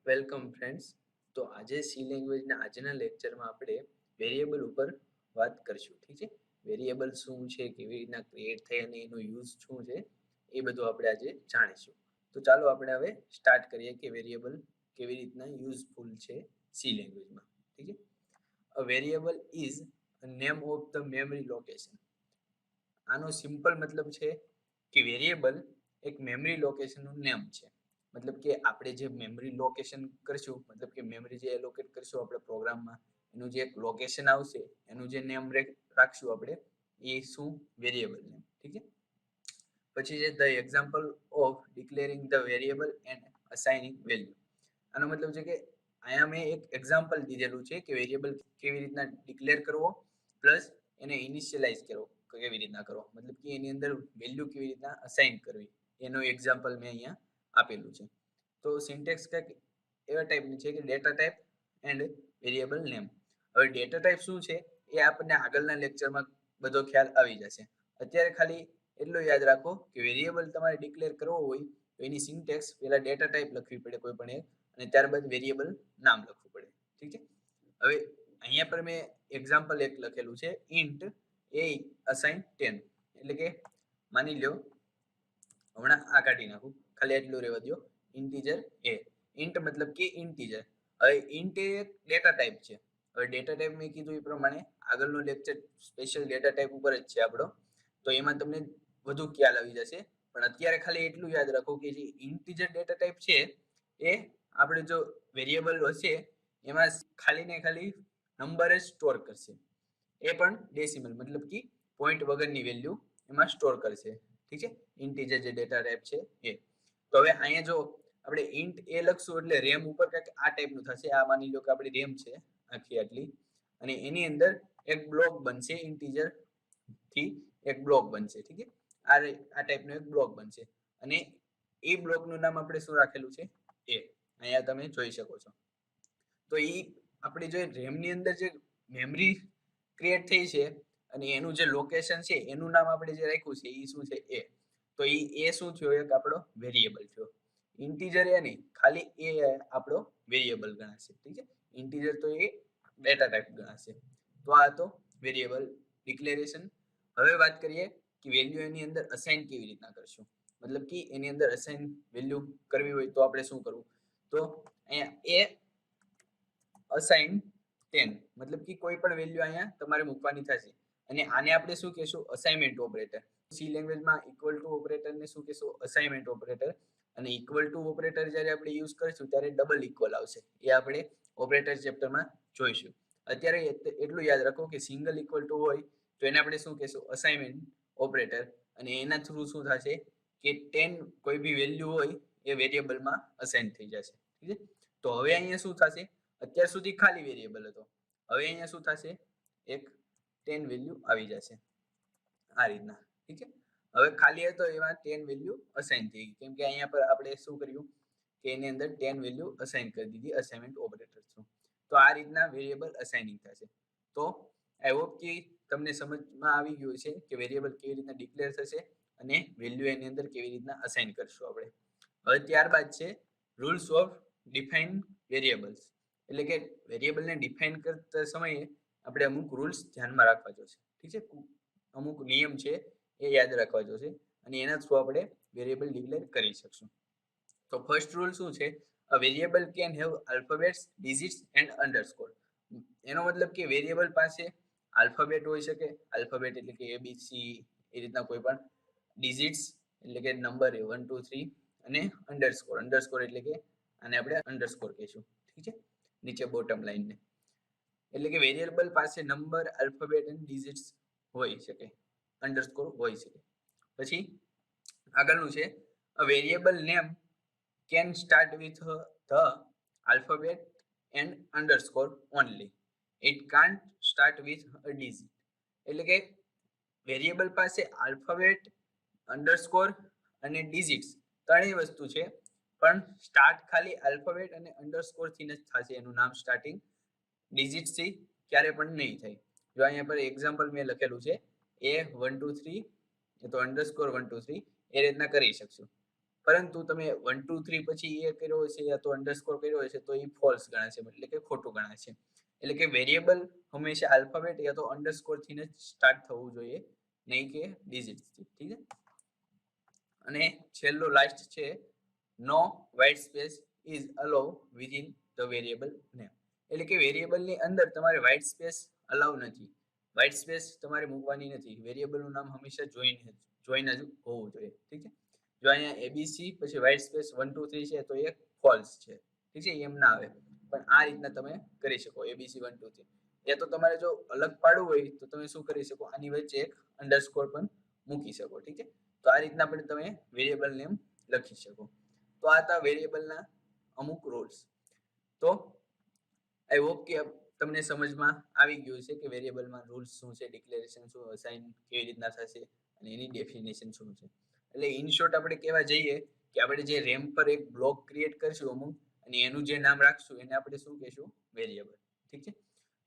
Welcome friends. તો આજે C લેંગ્વેજના આજના લેક્ચરમાં આપણે વેરિયેબલ ઉપર વાત કરશું. ઠીક છે, વેરિયેબલ શું છે, કેવી રીતના ક્રિએટ થાય અને એનો યુઝ શું છે, એ બધું આપણે આજે જાણીશું. તો ચાલો આપણે હવે સ્ટાર્ટ કરીએ કે વેરિયેબલ કેવી રીતના યુઝફુલ છે સી લેંગ્વેજમાં. ઠીક છે, a variable is a name of the memory location. આનો સિમ્પલ મતલબ છે કે વેરિયેબલ એક મેમરી લોકેશનનું નેમ છે. મતલબ કે આપણે જે મેમરી લોકેશન કરશું, મતલબ કે મેમરી જે એલોકેટ કરશું આપણે પ્રોગ્રામમાં, એનું જે એક લોકેશન આવશે, એનું જે નેમ રાખશું આપણે, એ શું? Variable name. ઠીક છે, પછી છે the example of declaring the variable and assigning value. આનો મતલબ છે કે અહીંયા મેં એક એક્ઝામ્પલ દીધેલું છે કે વેરિયેબલ કેવી રીતના ડિક્લેર કરવો પ્લસ એને ઇનિશિયલાઇઝ કરવો કેવી રીતના કરવો, મતલબ કે એની અંદર વેલ્યુ કેવી રીતના અસાઇન કરવી, એનું એક્ઝામ્પલ મેં અહીંયા આપેલું છે. તો સિન્ટેક્સ કંઈક એવા ટાઈપની છે કે data type and variable name. હવે ડેટા ટાઈપ શું છે એ આપણને આગળના લેક્ચરમાં બધો ખ્યાલ આવી જશે. અત્યારે ખાલી એટલું યાદ રાખો કે વેરિયેબલ તમારે ડિક્લેર કરવો હોય તો એની સિન્ટેક્સ પહેલા ડેટા ટાઈપ લખવી પડે કોઈ પણ એક, અને ત્યારબાદ વેરિયેબલ નામ લખવું પડે. ઠીક છે, હવે અહીંયા પર મેં એક્ઝામ્પલ એક લખેલું છે, ઇન્ટ એ અસાઇન 10. એટલે કે માની લો, હમણાં આ કાઢી નાખું, ખાલી એટલું રહેવા દો, ઇન્ટીજર એ. ઇન્ટ મતલબ કે ઇન્ટીજર. હવે ઇન્ટ એ એક ડેટા ટાઈપ છે. હવે ડેટા ટાઈપ મેં કીધું એ પ્રમાણે આગળનો લેક્ચર સ્પેશિયલ ડેટા ટાઈપ ઉપર જ છે આપણો, તો એમાં તમને વધુ ખ્યાલ આવી જશે. પણ અત્યારે ખાલી એટલું યાદ રાખો કે જે ઇન્ટીજર ડેટા ટાઈપ છે એ આપણે જો વેરિયેબલ હશે એમાં ખાલી ને ખાલી નંબર જ સ્ટોર કરશે, એ પણ ડેસિમલ મતલબ કે પોઈન્ટ વગરની વેલ્યુ એમાં સ્ટોર કરશે. ઠીક છે, ઇન્ટીજર જે ડેટા ટાઈપ છે એ. તો હવે અહીંયા જો આપણે ઇન્ટ એ લખશું એટલે રેમ ઉપર કંઈક આ ટાઈપનું થશે. આ માની લો કે આપણી રેમ છે આખી આટલી, અને એની અંદર એક બ્લોક બનશે, ઇન્ટીજર થી એક બ્લોક બનશે. ઠીક છે, આ ટાઈપનો એક બ્લોક બનશે, અને એ બ્લોકનું નામ આપણે શું રાખેલું છે? એ. અહીંયા તમે જોઈ શકો છો. તો એ આપણી જે રેમની અંદર જે મેમરી ક્રિએટ થઈ છે અને એનું જે લોકેશન છે એનું નામ આપણે જે રાખ્યું છે એ શું છે? એ. તો એ શું થયો? એક આપણો વેરિયેબલ થયો. ઇન્ટીજર એ નહીં, ખાલી એ આપણો વેરિયેબલ ગણાશે. ઠીક છે, ઇન્ટીજર તો એ ડેટા ટાઈપ ગણાશે. તો આ તો વેરિયેબલ ડિક્લેરેશન. હવે વાત કરીએ કે વેલ્યુ એની અંદર અસાઇન કેવી રીતના કરશું. મતલબ કે એની અંદર અસાઇન વેલ્યુ કરવી હોય તો આપણે શું કરવું? તો અહીંયા એ અસાઇન 10, મતલબ કે કોઈ પણ વેલ્યુ અહીંયા તમારે મૂકવાની થશે, અને આને આપણે શું કહેશું? Assignment operator. સી લેંગ્વેજમાં ઇક્વલ ટુ ઓપરેટરને શું કહેશું? Assignment operator. અને ઇક્વલ ટુ ઓપરેટર જ્યારે આપણે યુઝ કરીશું ત્યારે ડબલ ઇક્વલ આવશે. એ આપણે ઓપરેટર ચેપ્ટરમાં જોઈશું. અત્યારે એટલું યાદ રાખો કે સિંગલ ઇક્વલ ટુ હોય તો એને આપણે શું કહેશું? Assignment operator. અને એના થ્રુ શું થશે કે 10 કોઈ બી વેલ્યુ હોય એ વેરિયેબલમાં અસાઇન થઈ જશે. ઠીક છે, તો હવે અહીંયા શું થશે? અત્યાર સુધી ખાલી વેરિયેબલ હતો, હવે અહીંયા શું થશે? એક 10 વેલ્યુ આવી જશે આ રીતના. ઠીક છે, હવે ખાલી હતો એમાં 10 વેલ્યુ અસાઇન થઈ ગઈ, કેમ કે અહીંયા પર આપણે શું કર્યું કે એની અંદર 10 વેલ્યુ અસાઇન કરી દીધી અસાઇનમેન્ટ ઓપરેટર થ્રુ. તો આ રીતના વેરિયેબલ અસાઇનિંગ થશે. તો આઈ હોપ કે તમને સમજમાં આવી ગયું છે કે વેરિયેબલ કેવી રીતના ડિક્લેર થશે અને વેલ્યુ એની અંદર કેવી રીતના અસાઇન કરશું આપણે. હવે ત્યારબાદ છે રૂલ્સ ઓફ ડિફાઇન વેરિયેબલ્સ. એટલે કે વેરિયેબલને ડિફાઇન કરતા સમયે આપણે અમુક રૂલ્સ ધ્યાનમાં રાખવા જોશે. ઠીક છે, અમુક નિયમ છે એ યાદ રાખવા જોશે, અને એના થ્રુ આપણે વેરિયેબલ ડિક્લેર કરી શકશું. તો ફર્સ્ટ રૂલ શું છે? A variable can have alphabets, digits and underscore. એનો મતલબ કે વેરિયેબલ પાસે આલ્ફાબેટ હોઈ શકે, આલ્ફાબેટ એટલે કે ABC, એ રીતના કોઈ પણ ડિજિટ્સ એટલે કે નંબર 1 2 3, અને અંડરસ્કોર, અંડરસ્કોર એટલે કે આને આપણે અંડરસ્કોર કહીશું. ઠીક છે, નીચે બોટમ લાઈનને. એટલે કે વેરિયેબલ પાસે નંબર, આલ્ફાબેટ અને ડિજિટ્સ હોઈ શકે, અંડરસ્કોર હોઈ શકે. પછી આગળનું છે a variable name can start with the alphabet and underscore only. It can't start with a digit. એટલે કે વેરિયેબલ પાસે આલ્ફાબેટ, અંડરસ્કોર અને ડિજિટ્સ ત્રણેય વસ્તુ છે, પણ સ્ટાર્ટ ખાલી આલ્ફાબેટ અને અંડરસ્કોર થી જ થશે એનું નામ સ્ટાર્ટિંગ, ડિજિટ્સ થી ક્યારે પણ નહીં થાય. જો અહીંયા પર એક્ઝામ્પલ મેં લખેલું છે A 1 2 3, તો અંડરસ્કોર 1 2 3 એ રીતના કરી શકશું. પરંતુ તમે 1 2 3 પછી એ કર્યો હશે યા તો અંડરસ્કોર કર્યો હશે તો એ ફોલ્સ ગણાશે, એટલે કે ખોટું ગણાશે. એટલે કે વેરિયેબલ હંમેશા આલ્ફાબેટ યા તો અંડરસ્કોર થી જ સ્ટાર્ટ થવું જોઈએ, નહીં કે ડિજિટ્સ થી. ઠીક છે. અને છેલ્લો લાસ્ટ છે, નો white space is allow within the variable name. એટલે કે વેરિયેબલ ની અંદર તમારે white space અલાઉ નથી. white space તમારે મૂકવાની નથી. વેરિયેબલ નું નામ હંમેશા જોઈન જ હોવું જોઈએ. ઠીક છે. જો અહીંયા એબીસી પછી white space 1 2 3 છે તો એ ફોલ્સ છે. ઠીક છે, એમ ના આવે. પણ આ રીતના તમે કરી શકો એબીસી 1 2 3. યા તો તમારે જો અલગ પાડવું હોય તો તમે શું કરી શકો, આની વચ્ચે એક અંડરસ્કોર પણ મૂકી શકો. ઠીક છે. તો આ રીતના પણ તમે વેરિયેબલ નેમ લખી શકો. તો આ હતા વેરિયેબલના અમુક રૂલ્સ. તો આઈ હોપ કે તમને સમજમાં આવી ગયું છે કે વેરિયેબલમાં રૂલ્સ શું છે, ડિક્લેરેશન શું, અસાઇન કેવી રીતના થશે અને એની ડેફિનેશન શું છે. એટલે ઇન શોર્ટ આપણે કહેવા જઈએ કે આપણે જે રેમ પર એક બ્લોક ક્રિએટ કરશું અમુક, અને એનું જે નામ રાખશું એને આપણે શું કહેશું, વેરિયેબલ. ઠીક છે.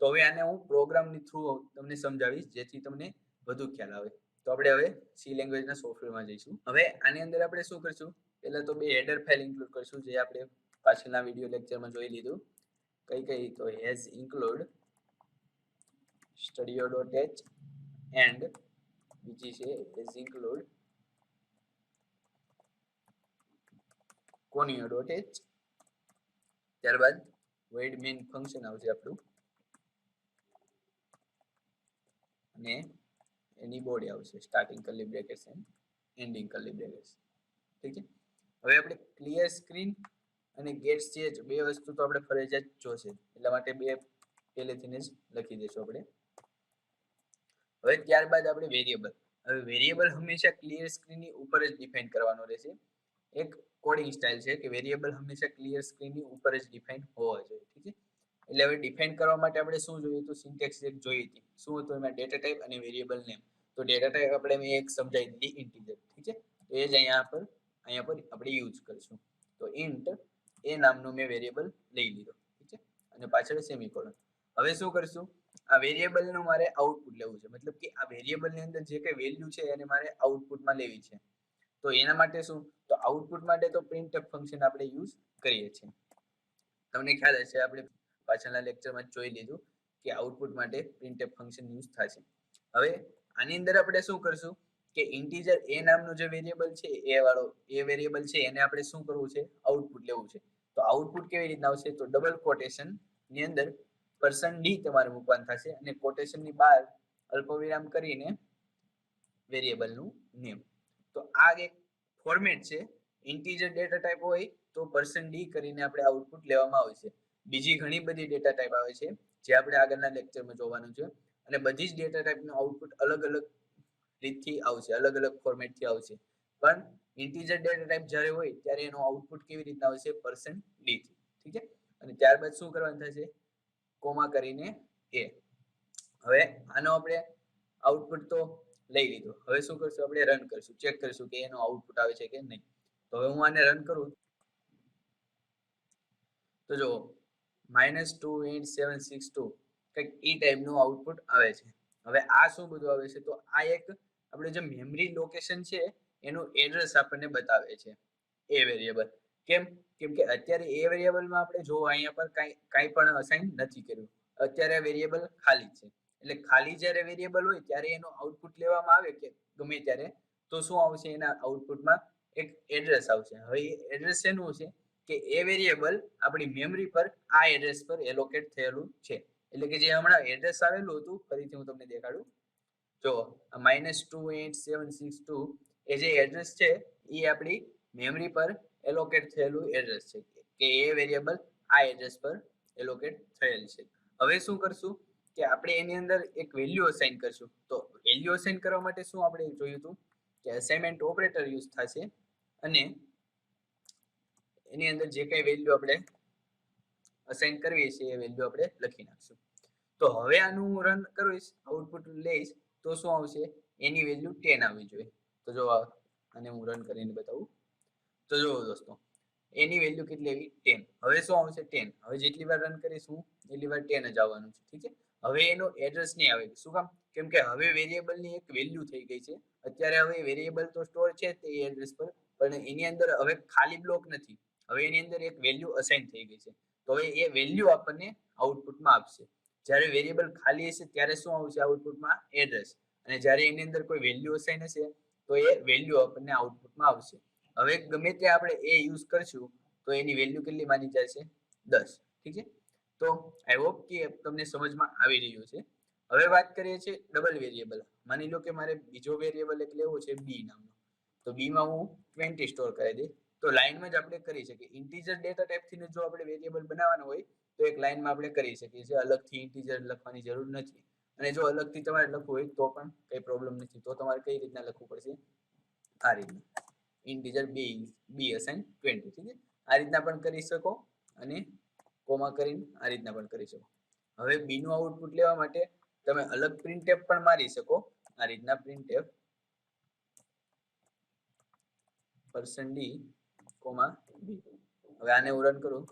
તો હવે આને હું પ્રોગ્રામની થ્રુ તમને સમજાવીશ જેથી તમને વધુ ખ્યાલ આવે. તો આપણે હવે સી લેંગ્વેજના સોફ્ટવેરમાં જઈશું. હવે આની અંદર આપણે શું કરશું, પહેલા તો બે હેડર ફાઇલ ઇન્ક્લુડ કરશું જે આપણે પાછળના વિડિયો લેક્ચરમાં જોઈ લીધું. કઈ તો હેઝ ઇન્ક્લુડ studio.h એન્ડ બીજી છે હેઝ ઇન્ક્લુડ conio.h. ત્યારબાદ void main ફંક્શન આવશે આપણું અને એની બોડી આવશે starting curly brackets and ending curly brackets. ઠીક છે. હવે આપણે ક્લિયર સ્ક્રીન અને ગેટ સ્ટેજ બે વસ્તુ તો આપણે ફરજિયાત જોશે, એટલા માટે બે પહેલેથી જ લખી દઈશું આપણે. હવે ત્યારબાદ આપણે વેરિયેબલ. હવે વેરિયેબલ હંમેશા ક્લિયર સ્ક્રીનની ઉપર જ ડિફાઇન કરવાનો રહેશે. એક કોડિંગ સ્ટાઇલ છે કે વેરિયેબલ હંમેશા ક્લિયર સ્ક્રીનની ઉપર જ ડિફાઇન હોવા જોઈએ. ઠીક છે. એટલે હવે ડિફાઇન કરવા માટે આપણે શું જોયું, તો સિન્ટેક્સ એક જોઈ હતી. શું હતું એમાં, ડેટા ટાઈપ અને વેરિયેબલ નેમ. તો ડેટા ટાઈપ આપણે મેં એક સમજાવી દીધી, ઇન્ટીજર. ઠીક છે. તો એ જ અહીંયા પર આપણે યુઝ કરીશું. તો ઇન્ટ એ નામનું મેં વેરિયેબલ લઈ લીધો. ઠીક છે. અને પાછળ સેમીકોલન. હવે શું કરશું, આ વેરિયેબલ નું મારે આઉટપુટ લેવું છે, મતલબ કે આ વેરિયેબલ ની અંદર જે કઈ વેલ્યુ છે એને મારે આઉટપુટમાં લેવી છે. તો એના માટે શું, તો આઉટપુટ માટે તો પ્રિન્ટફ ફંક્શન આપણે યુઝ કરીએ છીએ. તમને ખ્યાલ હશે આપણે પાછળના લેક્ચરમાં જોઈ લીધું કે આઉટપુટ માટે પ્રિન્ટફ ફંક્શન યુઝ થશે. હવે આની અંદર આપણે શું કરશું કે ઇન્ટીજર એ નામનું જે વેરિયેબલ છે એ વેરિયેબલ છે એને આપણે શું કરવું છે, આઉટપુટ લેવું છે. તો આઉટપુટ કેવી રીતના આવશે, તો ડબલ કોટેશન ની અંદર %d તમારે મૂકવાનું થશે અને કોટેશન ની બહાર અલ્પવિરામ કરીને વેરિયેબલનું નેમ. તો આ એક ફોર્મેટ છે. ઇન્ટીજર ડેટા ટાઈપ હોય તો %d કરીને આપણે આઉટપુટ લેવામાં આવશે. બીજી ઘણી બધી ડેટા ટાઈપ આવે છે જે આપણે આગળના લેક્ચરમાં જોવાનું છે, અને બધી જ ડેટા ટાઈપનું આઉટપુટ અલગ અલગ રીતથી આવશે, અલગ અલગ ફોર્મેટથી આવશે. પણ ઇન્ટીજર ડેટા ટાઈપ જ્યારે હોય ત્યારે એનું આઉટપુટ કેવી રીતના આવશે, %d થી. ઠીક છે. અને ત્યારબાદ શું કરવાનું થશે, કોમા કરીને એ. હવે આનો આપણે આઉટપુટ તો લઈ લીધું. હવે શું કરશું, આપણે રન કરશું, ચેક કરશું કે એનો આઉટપુટ આવે છે કે નહીં. તો હવે હું આને રન કરું તો જો -28762 કંઈક ઈ ટાઈપનું આઉટપુટ આવે છે. હવે આ શું બધું આવે છે, તો આ એક આપણે જે મેમરી લોકેશન છે એનું એડ્રેસ આપણને બતાવે છે એ વેરિયેબલ. કેમ કે અત્યારે એ વેરિયેબલમાં આપણે જો અહીંયા પર કાંઈ પણ અસાઇન નથી કર્યું. અત્યારે વેરિયેબલ ખાલી છે. એટલે ખાલી જ્યારે વેરિયેબલ હોય ત્યારે એનું આઉટપુટ લેવામાં આવે કે ગમે ત્યારે, તો શું આવશે, એના આઉટપુટમાં એક એડ્રેસ આવશે. હવે એ એડ્રેસ શેનું છે કે એ વેરિયેબલ આપણી મેમરી પર આ એડ્રેસ પર એલોકેટ થયેલું છે. એટલે કે જે હમણાં એડ્રેસ આવેલું હતું, ફરીથી હું તમને દેખાડું. જો -28762 એ જે એડ્રેસ છે એ આપણી મેમરી પર એલોકેટ થયેલું એડ્રેસ છે કે એ વેરિયેબલ આ એડ્રેસ પર એલોકેટ થયેલ છે. હવે શું કરશું કે આપણે એની અંદર એક વેલ્યુ અસાઇન કરશું. તો વેલ્યુ અસાઇન કરવા માટે શું આપણે જોયું હતું કે અસાઇનમેન્ટ ઓપરેટર યુઝ થશે અને એની અંદર જે કઈ વેલ્યુ આપણે અસાઇન કરવી છે એ વેલ્યુ આપણે લખી નાખશું. તો હવે આનું હું રન કરીશ, આઉટપુટ લઈશ તો શું આવશે, એની વેલ્યુ 10 આવવી જોઈએ. તો જો આને હું રન કરીને બતાવું તો જો દોસ્તો એની વેલ્યુ કેટલી આવી, 10. હવે શું આવશે, 10. હવે જેટલી વાર રન કરીશું એટલી વાર 10 જ આવવાનું છે. ઠીક છે. હવે એનો એડ્રેસ નહીં આવે. શું કામ, કેમ કે હવે વેરિયેબલ ની એક વેલ્યુ થઈ ગઈ છે. અત્યારે હવે વેરિયેબલ તો સ્ટોર છે તે એડ્રેસ પર, પણ એની અંદર હવે ખાલી બ્લોક નથી, હવે એની અંદર એક વેલ્યુ અસાઇન થઈ ગઈ છે. તો હવે એ વેલ્યુ આપણને આઉટપુટમાં આપશે. જ્યારે વેરિયેબલ ખાલી હશે ત્યારે શું આવશે આઉટપુટમાં? એડ્રેસ. અને જ્યારે એની અંદર કોઈ વેલ્યુ અસાઇન હશે તો એ વેલ્યુ આપણને આઉટપુટમાં આવશે. હવે ગમે તે આપણે એ યુઝ કરશું તો એની વેલ્યુ કેટલી માની જશે? 10. ઠીક છે. તો આઈ હોપ કે તમને સમજમાં આવી રહ્યું છે. હવે વાત કરીએ છીએ ડબલ વેરિયેબલ. માની લો કે મારે બીજો વેરિયેબલ એક લેવો છે બી નામનો. તો બી માં હું 20 સ્ટોર કરી દઈશ. તો લાઈનમાં જ આપણે કરી શકીએ. ઇન્ટીજર ડેટા ટાઈપથી જો આપણે વેરિયેબલ બનાવવાનો હોય તો એક લાઈનમાં આપણે કરી શકીએ છીએ. અલગથી ઇન્ટીજર લખવાની જરૂર નથી. અને જો અલગથી તમારે લખવું હોય તો પણ કઈ પ્રોબ્લેમ નથી. તો તમારે કઈ રીતના લખવું પડશે? આ રીતના ઇન્ટીજર બી અસાઇન 20. ઠીક છે. આ રીતના પણ કરી શકો અને કોમા કરીને આ રીતના પણ કરી શકો. હવે બી નું આઉટપુટ લેવા માટે તમે અલગ પ્રિન્ટએફ પણ મારી શકો. આ રીતના પ્રિન્ટએફ %d, b. હવે આને હું રન કરું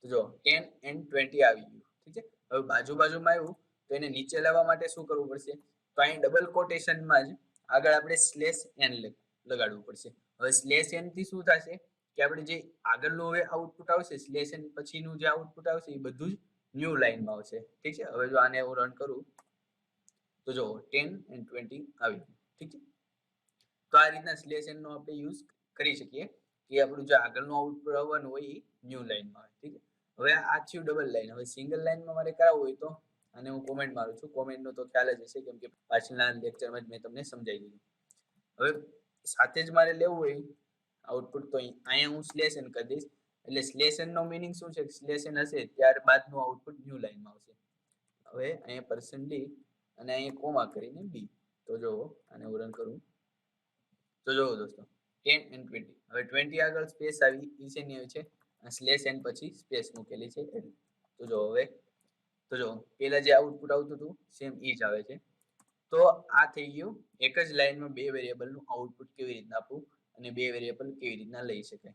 તો જો 10 and 20 આવી ગયું. ઠીક છે. હવે બાજુમાં આવ્યું તો એને નીચે લાવવા માટે શું કરવું પડશે? તો અહીં ડબલ કોટેશનમાં જ આગળ આપણે /n લગાડવું પડશે. હવે /n થી શું થશે કે આપણે જે આગળનું હવે આઉટપુટ આવશે /n પછીનું જે આઉટપુટ આવશે એ બધું જ ન્યૂ લાઈનમાં આવશે. ઠીક છે. હવે જો આને હું રન કરું તો જો 10 and 20 આવી ગયું. ઠીક છે. તો આ રીતના /n નો આપણે યુઝ કરી શકીએ કે આપણું જે આગળનું આઉટપુટ આવવાનું હોય એ ન્યૂ લાઈનમાં આવે. ઠીક છે. હવે આ થયું ડબલ લાઈન. હવે સિંગલ લાઈનમાં મારે કરાવવું હોય તો આને હું કોમેન્ટ મારું છું. કોમેન્ટનો તો ખ્યાલ જ હશે કેમ કે પાછળના લેક્ચરમાં જ મેં તમને સમજાવી દીધું. હવે સાથે જ મારે લેવું હોય આઉટપુટ તો અહીંયા હું /n કરી દઈશ. એટલે /n નો મીનિંગ શું છે? /n હશે ત્યારબાદનું આઉટપુટ ન્યૂ લાઈનમાં આવશે. હવે અહીંયા %d અને અહીંયા કોમા કરીને b. તો જો આને હું રન કરું તો જો દોસ્તો 10 and 20. હવે 20 આગળ સ્પેસ આવી ઈ શેની આવી છે? /n પછી સ્પેસ મૂકેલી છે એટલે. તો જો હવે તો જો પેલા જે આઉટપુટ આવતું હતું સેમ ઈ જ આવે છે. તો આ થઈ ગયું એક જ લાઈનમાં બે વેરિયેબલ નું આઉટપુટ કેવી રીતના આપવું અને બે વેરિયેબલ કેવી રીતના લઈ શકાય.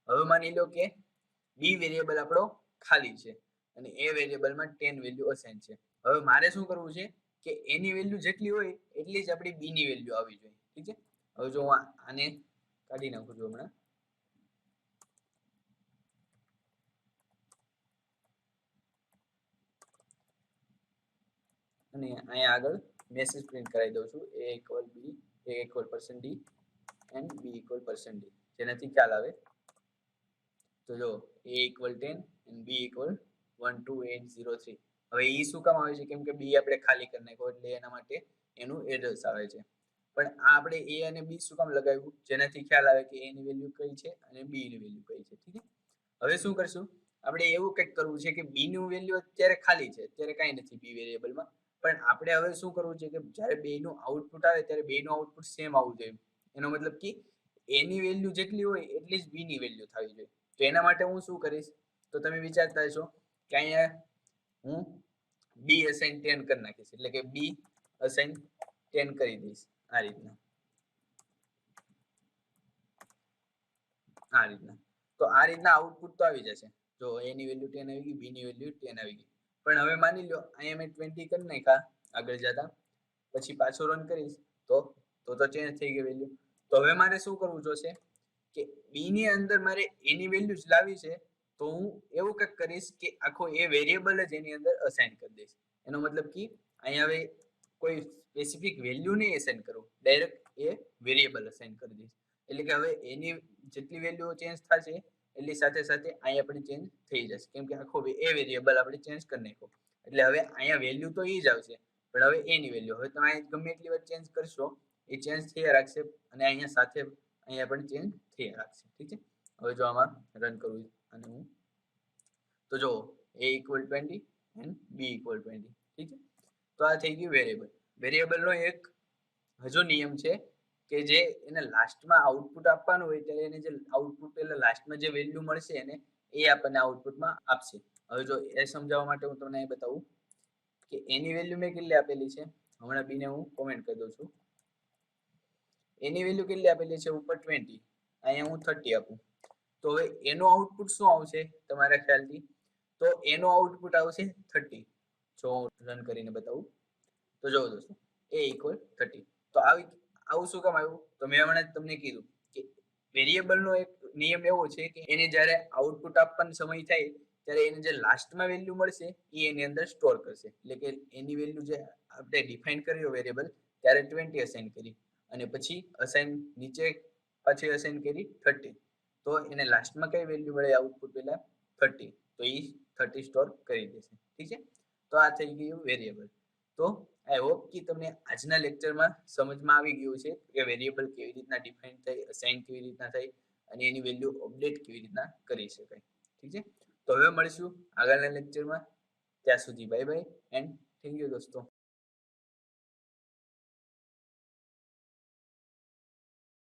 હવે માની લો કે બી વેરિયેબલ આપણો ખાલી છે અને એ વેરિયેબલમાં 10 વેલ્યુ અસાઇન છે. હવે મારે શું કરવું છે કે એની વેલ્યુ જેટલી હોય એટલી જ આપણી બી ની વેલ્યુ આવી જોઈએ. ઠીક છે. હવે જો આને કાઢી નાખું છું હમણાં. અને અહીંયા આગળ મેસેજ પ્રિન્ટ કરાવી દઉં છું a = b, a = %d and b = %d. જેનાથી ખ્યાલ આવે તો જો a = 10 and b = 12803. હવે એ શું કામ આવે છે? કેમ કે બી આપણે ખાલી કરી નાખ્યો એટલે એના માટે એનું એડ્રેસ આવે છે. પણ આ આપણે a અને b શું કામ લગાવ્યું? જેનાથી ખ્યાલ આવે કે a ની વેલ્યુ કઈ છે અને b ની વેલ્યુ કઈ છે. ઠીક છે. હવે શું કરશું? આપણે એવું કંઈક કરવું છે કે b નું વેલ્યુ અત્યારે ખાલી છે, અત્યારે કાંઈ નથી b વેરિયેબલમાં. પણ આપણે હવે શું કરવું છે કે જ્યારે બે નું આઉટપુટ આવે ત્યારે બે નું આઉટપુટ સેમ આવવું જોઈએ. એનો મતલબ કે a ની વેલ્યુ જેટલી હોય એટલી જ b ની વેલ્યુ થવી જોઈએ. તો એના માટે હું શું કરીશ? તો તમે વિચારતા હશો કે અહીંયા હું b અસાઇન 10 કરી નાખીશ. એટલે કે b અસાઇન 10 કરી દઈશ આ રીતના. તો આ રીતના આઉટપુટ તો આવી જશે. જો a ની વેલ્યુ 10 આવી ગઈ, b ની વેલ્યુ 10 આવી ગઈ. પણ હવે માની લો અહીંયા મેં 20 કરી નાખ્યા આગળ જતા, પછી પાછો રન કરીશ તો ચેન્જ થઈ ગઈ વેલ્યુ. તો હવે મારે શું કરવું જોશે કે b ની અંદર મારે a ની વેલ્યુ જ લાવી છે. તો હું એવું કંઈક કરીશ કે આખો એ વેરિયેબલ જ એની અંદર અસાઇન કરી દઈશ. એનો મતલબ કે અહીંયા હવે કોઈ સ્પેસિફિક વેલ્યુ નહીં અસાઇન કરું, ડાયરેક્ટ એ વેરિયેબલ અસાઇન કરી દઈશ. એટલે કે હવે એની જેટલી વેલ્યુ ચેન્જ થશે એટલી સાથે સાથે અહીંયા પણ ચેન્જ થઈ જશે. કેમ કે આખો એ વેરિયેબલ આપણે ચેન્જ કરી નાખ્યો. એટલે હવે અહીંયા વેલ્યુ તો એ જ આવશે પણ હવે એની વેલ્યુ હવે તમે ગમે એટલી વાર ચેન્જ કરશો એ ચેન્જ થયા રાખશે અને અહીંયા સાથે અહીંયા પણ ચેન્જ થયા રાખશે. ઠીક છે. હવે જો આમાં રન કરું અને હું તો જો a = 20 and b = 20. ઠીક છે. તો આ થઈ ગયું વેરિયેબલ. વેરિયેબલનો એક હજુ નિયમ છે કે જે એને લાસ્ટમાં આઉટપુટ આપવાનું હોય ત્યારે એને જે આઉટપુટ એટલે લાસ્ટમાં જે વેલ્યુ મળશે એને એ આપણને આઉટપુટમાં આપશે. હવે જો એ સમજાવવા માટે હું તમને બતાવું કે એની વેલ્યુ મેં કેટલી આપેલી છે. હમણાં બી ને હું કોમેન્ટ કરી દઉં છું. એની વેલ્યુ કેટલી આપેલી છે? ઉપર 20, અહીંયા હું 30 આપું તો હવે એનું આઉટપુટ શું આવશે તમારા ખ્યાલથી? તો એનું આઉટપુટ આવશે 30. જો રન કરીને બતાવું તો જો દોસ્તો a = 30. તો આવું શું કામ આવ્યું? તો મેં હમણાં તમને કીધું કે વેરિયેબલનો એક નિયમ એવો છે કે એને જ્યારે આઉટપુટ આપવાનો સમય થાય ત્યારે એને જે લાસ્ટમાં વેલ્યુ મળશે એ એની અંદર સ્ટોર કરશે. એટલે કે એની વેલ્યુ જે આપણે ડિફાઇન કર્યો વેરિયેબલ ત્યારે 20 અસાઇન કરી અને પછી અસાઇન નીચે પાછી અસાઇન કરી 30. તો એને લાસ્ટમાં કઈ વેલ્યુ મળે આઉટપુટ પહેલા 30, તો એ 30 સ્ટોર કરી દેશે. ઠીક છે, તો આ થઈ ગયું વેરિયેબલ. તો આઈ હોપ કે તમને આજના લેક્ચરમાં સમજમાં આવી ગયું છે કે વેરિયેબલ કેવી રીતના ડિફાઇન થાય, અસાઇન કેવી રીતના થાય અને એની વેલ્યુ અપડેટ કેવી રીતના કરી શકાય. ઠીક છે, તો હવે મળીશું આગળના લેક્ચરમાં. ત્યાં સુધી bye bye and thank you દોસ્તો.